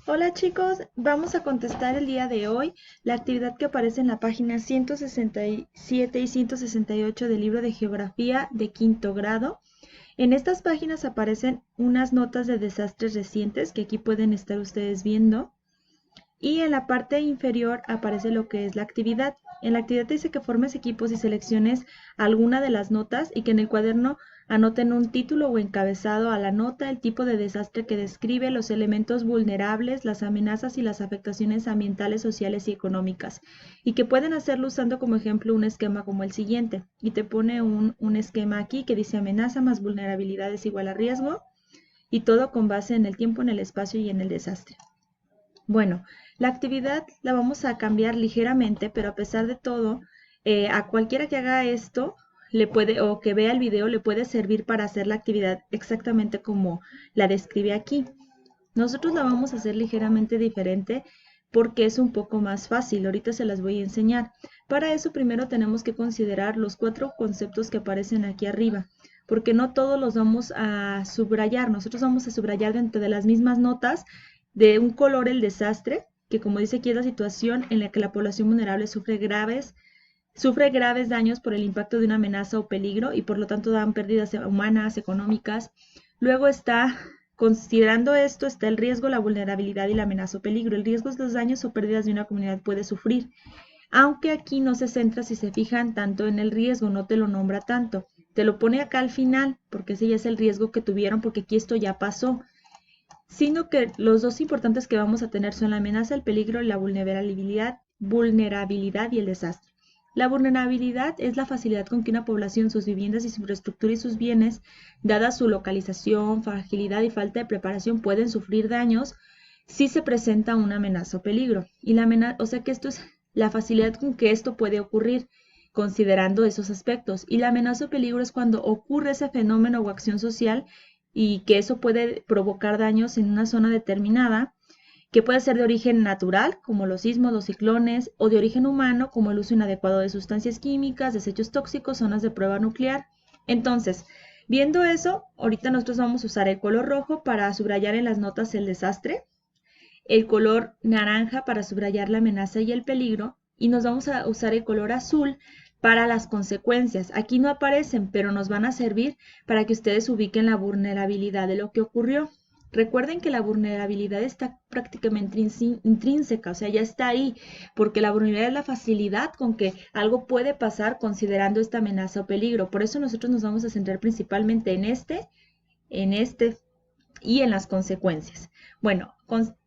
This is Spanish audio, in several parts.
Hola chicos, vamos a contestar el día de hoy la actividad que aparece en la página 167 y 168 del libro de Geografía de quinto grado. En estas páginas aparecen unas notas de desastres recientes que aquí pueden estar ustedes viendo. Y en la parte inferior aparece lo que es la actividad. En la actividad dice que formes equipos y selecciones alguna de las notas y que en el cuaderno anoten un título o encabezado a la nota, el tipo de desastre que describe, los elementos vulnerables, las amenazas y las afectaciones ambientales, sociales y económicas. Y que pueden hacerlo usando como ejemplo un esquema como el siguiente. Y te pone un esquema aquí que dice amenaza más vulnerabilidad es igual a riesgo. Y todo con base en el tiempo, en el espacio y en el desastre. Bueno, la actividad la vamos a cambiar ligeramente, pero a pesar de todo, a cualquiera que haga esto le puede o que vea el video le puede servir para hacer la actividad exactamente como la describe aquí. Nosotros la vamos a hacer ligeramente diferente porque es un poco más fácil. Ahorita se las voy a enseñar. Para eso primero tenemos que considerar los 4 conceptos que aparecen aquí arriba, porque no todos los vamos a subrayar. Nosotros vamos a subrayar dentro de las mismas notas de un color el desastre, que como dice aquí es la situación en la que la población vulnerable sufre graves daños por el impacto de una amenaza o peligro y por lo tanto dan pérdidas humanas, económicas. Luego está, considerando esto, está el riesgo, la vulnerabilidad y la amenaza o peligro. El riesgo es los daños o pérdidas de una comunidad puede sufrir, aunque aquí no se centra, si se fijan, tanto en el riesgo, no te lo nombra tanto. Te lo pone acá al final, porque ese ya es el riesgo que tuvieron, porque aquí esto ya pasó, sino que los dos importantes que vamos a tener son la amenaza, el peligro y la vulnerabilidad y el desastre. La vulnerabilidad es la facilidad con que una población, sus viviendas y su infraestructura y sus bienes, dada su localización, fragilidad y falta de preparación, pueden sufrir daños si se presenta una amenaza o peligro. Y la amenaza, o sea que esto es la facilidad con que esto puede ocurrir, considerando esos aspectos. Y la amenaza o peligro es cuando ocurre ese fenómeno o acción social y que eso puede provocar daños en una zona determinada, que puede ser de origen natural, como los sismos, los ciclones, o de origen humano, como el uso inadecuado de sustancias químicas, desechos tóxicos, zonas de prueba nuclear. Entonces, viendo eso, ahorita nosotros vamos a usar el color rojo para subrayar en las notas el desastre, el color naranja para subrayar la amenaza y el peligro, y nos vamos a usar el color azul para las consecuencias. Aquí no aparecen, pero nos van a servir para que ustedes ubiquen la vulnerabilidad de lo que ocurrió. Recuerden que la vulnerabilidad está prácticamente intrínseca, o sea, ya está ahí, porque la vulnerabilidad es la facilidad con que algo puede pasar considerando esta amenaza o peligro. Por eso nosotros nos vamos a centrar principalmente en este y en las consecuencias. Bueno,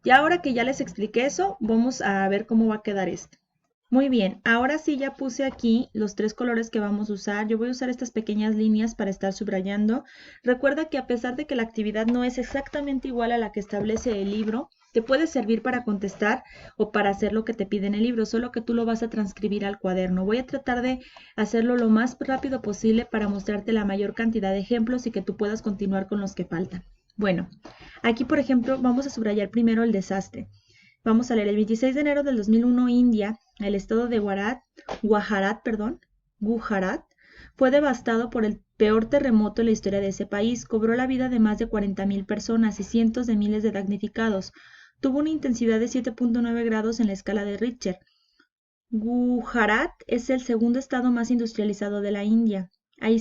ya ahora que ya les expliqué eso, vamos a ver cómo va a quedar esto. Muy bien, ahora sí ya puse aquí los 3 colores que vamos a usar. Yo voy a usar estas pequeñas líneas para estar subrayando. Recuerda que a pesar de que la actividad no es exactamente igual a la que establece el libro, te puede servir para contestar o para hacer lo que te pide en el libro, solo que tú lo vas a transcribir al cuaderno. Voy a tratar de hacerlo lo más rápido posible para mostrarte la mayor cantidad de ejemplos y que tú puedas continuar con los que faltan. Bueno, aquí por ejemplo vamos a subrayar primero el desastre. Vamos a leer el 26 de enero del 2001, India, el estado de Gujarat, fue devastado por el peor terremoto en la historia de ese país. Cobró la vida de más de 40.000 personas y cientos de miles de damnificados. Tuvo una intensidad de 7.9 grados en la escala de Richter. Gujarat es el segundo estado más industrializado de la India. Ahí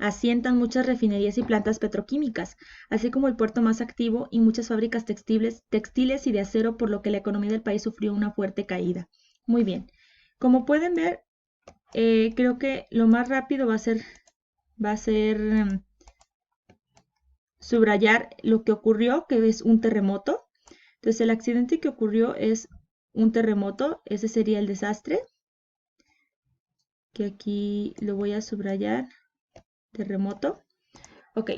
asientan muchas refinerías y plantas petroquímicas, así como el puerto más activo y muchas fábricas textiles y de acero, por lo que la economía del país sufrió una fuerte caída. Muy bien. Como pueden ver, creo que lo más rápido va a ser subrayar lo que ocurrió, que es un terremoto. Entonces, el accidente que ocurrió es un terremoto, ese sería el desastre, que aquí lo voy a subrayar, terremoto. Ok,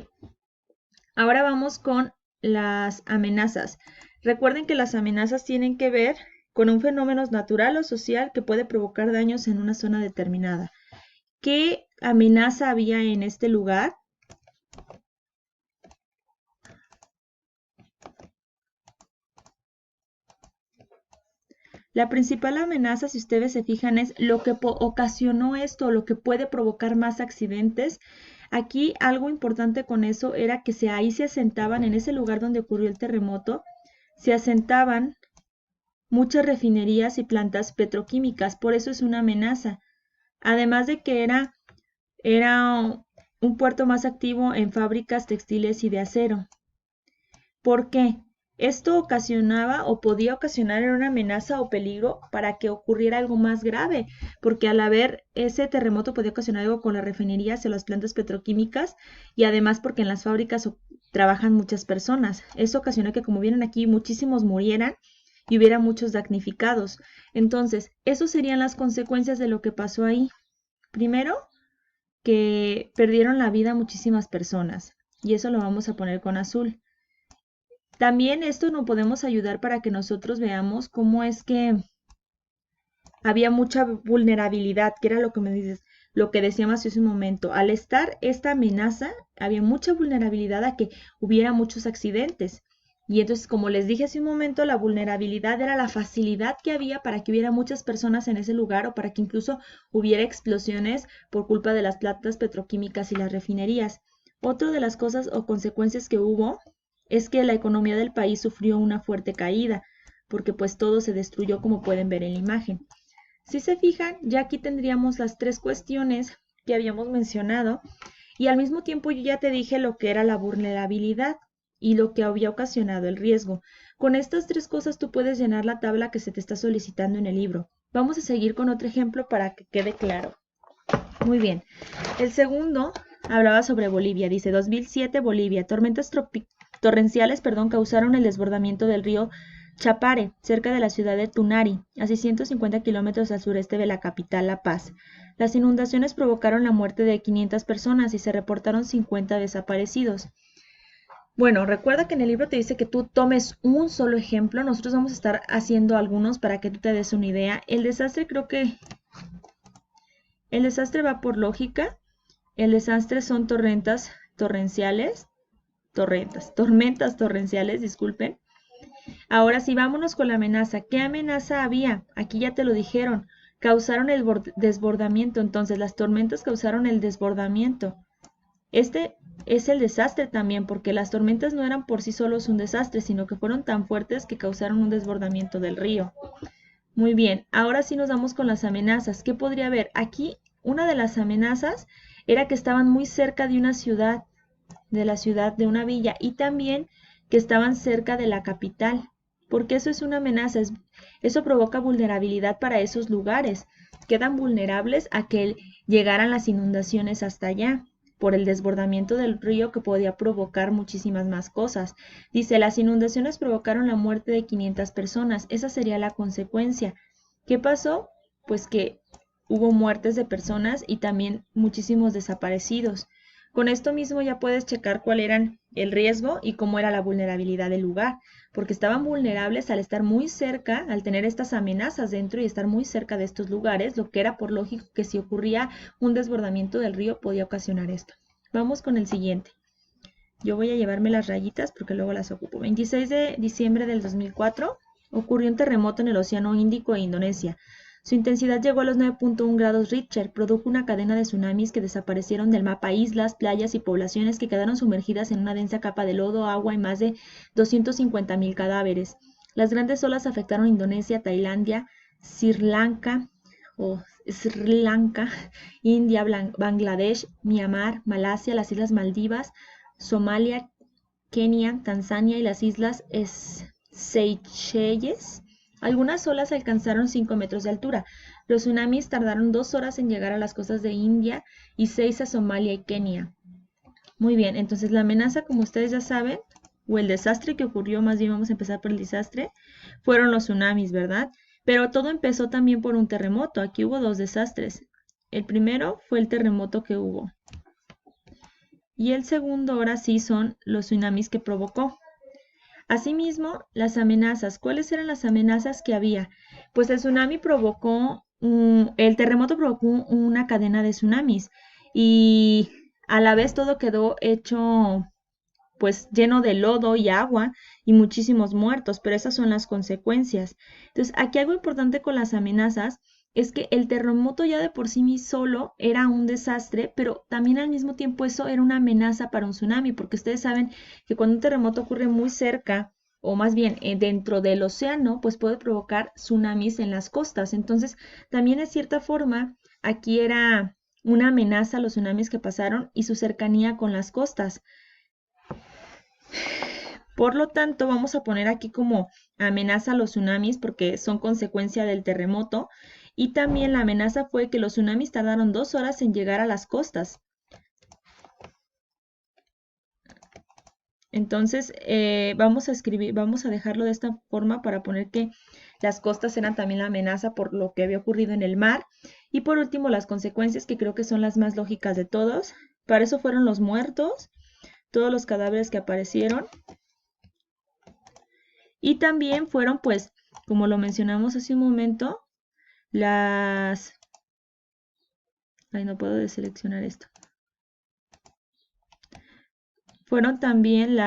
ahora vamos con las amenazas. Recuerden que las amenazas tienen que ver con un fenómeno natural o social que puede provocar daños en una zona determinada. ¿Qué amenaza había en este lugar? La principal amenaza, si ustedes se fijan, es lo que ocasionó esto, lo que puede provocar más accidentes. Aquí algo importante con eso era que ahí se asentaban, en ese lugar donde ocurrió el terremoto, se asentaban muchas refinerías y plantas petroquímicas, por eso es una amenaza. Además de que era un puerto más activo en fábricas textiles y de acero. ¿Por qué? Esto ocasionaba o podía ocasionar una amenaza o peligro para que ocurriera algo más grave, porque al haber ese terremoto podía ocasionar algo con las refinerías y las plantas petroquímicas y además porque en las fábricas trabajan muchas personas. Eso ocasionó que, como vieron aquí, muchísimos murieran y hubiera muchos damnificados. Entonces, esas serían las consecuencias de lo que pasó ahí. Primero, que perdieron la vida muchísimas personas, y eso lo vamos a poner con azul. También esto nos podemos ayudar para que nosotros veamos cómo es que había mucha vulnerabilidad, que era lo que lo que decíamos hace un momento. Al estar esta amenaza, había mucha vulnerabilidad a que hubiera muchos accidentes. Y entonces, como les dije hace un momento, la vulnerabilidad era la facilidad que había para que hubiera muchas personas en ese lugar o para que incluso hubiera explosiones por culpa de las plantas petroquímicas y las refinerías. Otra de las cosas o consecuencias que hubo es que la economía del país sufrió una fuerte caída, porque pues todo se destruyó, como pueden ver en la imagen. Si se fijan, ya aquí tendríamos las tres cuestiones que habíamos mencionado y al mismo tiempo yo ya te dije lo que era la vulnerabilidad y lo que había ocasionado el riesgo. Con estas tres cosas tú puedes llenar la tabla que se te está solicitando en el libro. Vamos a seguir con otro ejemplo para que quede claro. Muy bien. El segundo hablaba sobre Bolivia. Dice, 2007 Bolivia. Tormentas torrenciales causaron el desbordamiento del río Chapare, cerca de la ciudad de Tunari, a 650 kilómetros al sureste de la capital, La Paz. Las inundaciones provocaron la muerte de 500 personas y se reportaron 50 desaparecidos. Bueno, recuerda que en el libro te dice que tú tomes un solo ejemplo. Nosotros vamos a estar haciendo algunos para que tú te des una idea. El desastre va por lógica. El desastre son tormentas torrenciales, disculpen. Ahora sí, vámonos con la amenaza. ¿Qué amenaza había? Aquí ya te lo dijeron. Causaron el desbordamiento. Entonces, las tormentas causaron el desbordamiento. Este es el desastre también, porque las tormentas no eran por sí solos un desastre, sino que fueron tan fuertes que causaron un desbordamiento del río. Muy bien, ahora sí nos vamos con las amenazas. ¿Qué podría haber? Aquí, una de las amenazas era que estaban muy cerca de una ciudad, de una villa, y también que estaban cerca de la capital, porque eso es una amenaza, eso provoca vulnerabilidad para esos lugares, quedan vulnerables a que llegaran las inundaciones hasta allá, por el desbordamiento del río que podía provocar muchísimas más cosas. Dice, las inundaciones provocaron la muerte de 500 personas, esa sería la consecuencia. ¿Qué pasó? Pues que hubo muertes de personas y también muchísimos desaparecidos. Con esto mismo ya puedes checar cuál era el riesgo y cómo era la vulnerabilidad del lugar, porque estaban vulnerables al estar muy cerca, al tener estas amenazas dentro y estar muy cerca de estos lugares, lo que era por lógico que si ocurría un desbordamiento del río podía ocasionar esto. Vamos con el siguiente. Yo voy a llevarme las rayitas porque luego las ocupo. 26 de diciembre del 2004 ocurrió un terremoto en el Océano Índico e Indonesia. Su intensidad llegó a los 9.1 grados Richter, produjo una cadena de tsunamis que desaparecieron del mapa islas, playas y poblaciones que quedaron sumergidas en una densa capa de lodo, agua y más de 250.000 cadáveres. Las grandes olas afectaron Indonesia, Tailandia, Sri Lanka, India, Bangladesh, Myanmar, Malasia, las Islas Maldivas, Somalia, Kenia, Tanzania y las Islas Seychelles. Algunas olas alcanzaron 5 metros de altura. Los tsunamis tardaron 2 horas en llegar a las costas de India y 6 a Somalia y Kenia. Muy bien, entonces la amenaza, como ustedes ya saben, o el desastre que ocurrió, más bien vamos a empezar por el desastre, fueron los tsunamis, ¿verdad? Pero todo empezó también por un terremoto. Aquí hubo 2 desastres. El primero fue el terremoto que hubo. Y el segundo ahora sí son los tsunamis que provocó. Asimismo, las amenazas. ¿Cuáles eran las amenazas que había? Pues el terremoto provocó una cadena de tsunamis y a la vez todo quedó hecho pues lleno de lodo y agua y muchísimos muertos, pero esas son las consecuencias. Entonces, aquí algo importante con las amenazas es que el terremoto ya de por sí solo era un desastre, pero también al mismo tiempo eso era una amenaza para un tsunami, porque ustedes saben que cuando un terremoto ocurre muy cerca, o más bien dentro del océano, pues puede provocar tsunamis en las costas. Entonces, también de cierta forma, aquí era una amenaza a los tsunamis que pasaron y su cercanía con las costas. Por lo tanto, vamos a poner aquí como amenaza a los tsunamis porque son consecuencia del terremoto. Y también la amenaza fue que los tsunamis tardaron 2 horas en llegar a las costas. Entonces, vamos a dejarlo de esta forma para poner que las costas eran también la amenaza por lo que había ocurrido en el mar. Y por último, las consecuencias, que creo que son las más lógicas de todos. Para eso fueron los muertos, todos los cadáveres que aparecieron. Y también fueron, pues, como lo mencionamos hace un momento, las... Ay, no puedo deseleccionar esto. Fueron también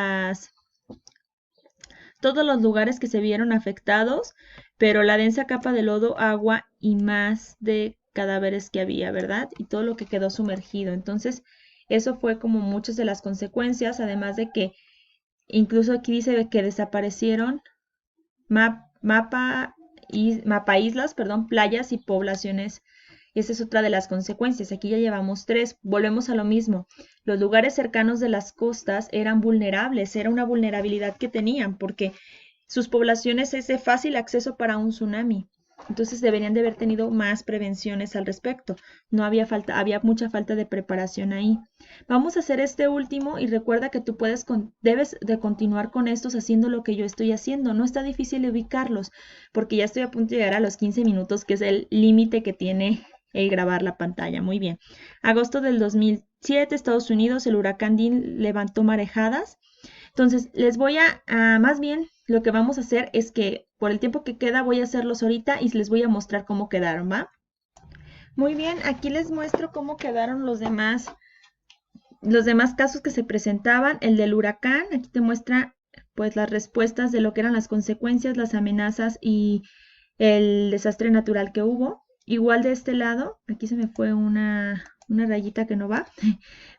todos los lugares que se vieron afectados, pero la densa capa de lodo, agua y más de cadáveres que había, ¿verdad? Y todo lo que quedó sumergido. Entonces, eso fue como muchas de las consecuencias, además de que incluso aquí dice que desaparecieron mapa islas, perdón, playas y poblaciones. Y esa es otra de las consecuencias. Aquí ya llevamos 3. Volvemos a lo mismo. Los lugares cercanos de las costas eran vulnerables, era una vulnerabilidad que tenían porque sus poblaciones es de fácil acceso para un tsunami. Entonces deberían de haber tenido más prevenciones al respecto. No había falta, había mucha falta de preparación ahí. Vamos a hacer este último y recuerda que tú debes de continuar con estos haciendo lo que yo estoy haciendo. No está difícil ubicarlos porque ya estoy a punto de llegar a los 15 minutos, que es el límite que tiene el grabar la pantalla. Muy bien. Agosto del 2007, Estados Unidos, el huracán Dean levantó marejadas. Entonces, más bien, lo que vamos a hacer es que por el tiempo que queda voy a hacerlos ahorita y les voy a mostrar cómo quedaron, ¿va? Muy bien, aquí les muestro cómo quedaron los demás casos que se presentaban. El del huracán, aquí te muestra pues las respuestas de lo que eran las consecuencias, las amenazas y el desastre natural que hubo. Igual de este lado, aquí se me fue una rayita que no va,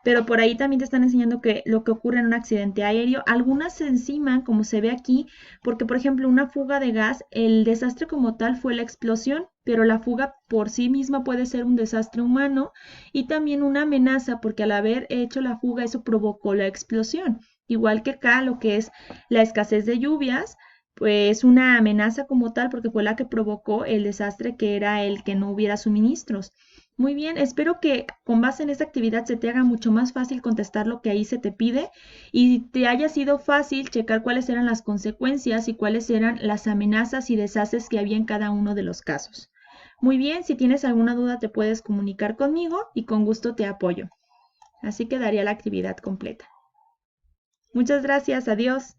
pero por ahí también te están enseñando que lo que ocurre en un accidente aéreo, algunas se enciman, como se ve aquí, porque por ejemplo una fuga de gas, el desastre como tal fue la explosión, pero la fuga por sí misma puede ser un desastre humano y también una amenaza, porque al haber hecho la fuga eso provocó la explosión. Igual que acá lo que es la escasez de lluvias, pues una amenaza como tal, porque fue la que provocó el desastre que era el que no hubiera suministros. Muy bien, espero que con base en esta actividad se te haga mucho más fácil contestar lo que ahí se te pide y te haya sido fácil checar cuáles eran las consecuencias y cuáles eran las amenazas y desastres que había en cada uno de los casos. Muy bien, si tienes alguna duda te puedes comunicar conmigo y con gusto te apoyo. Así quedaría la actividad completa. Muchas gracias, adiós.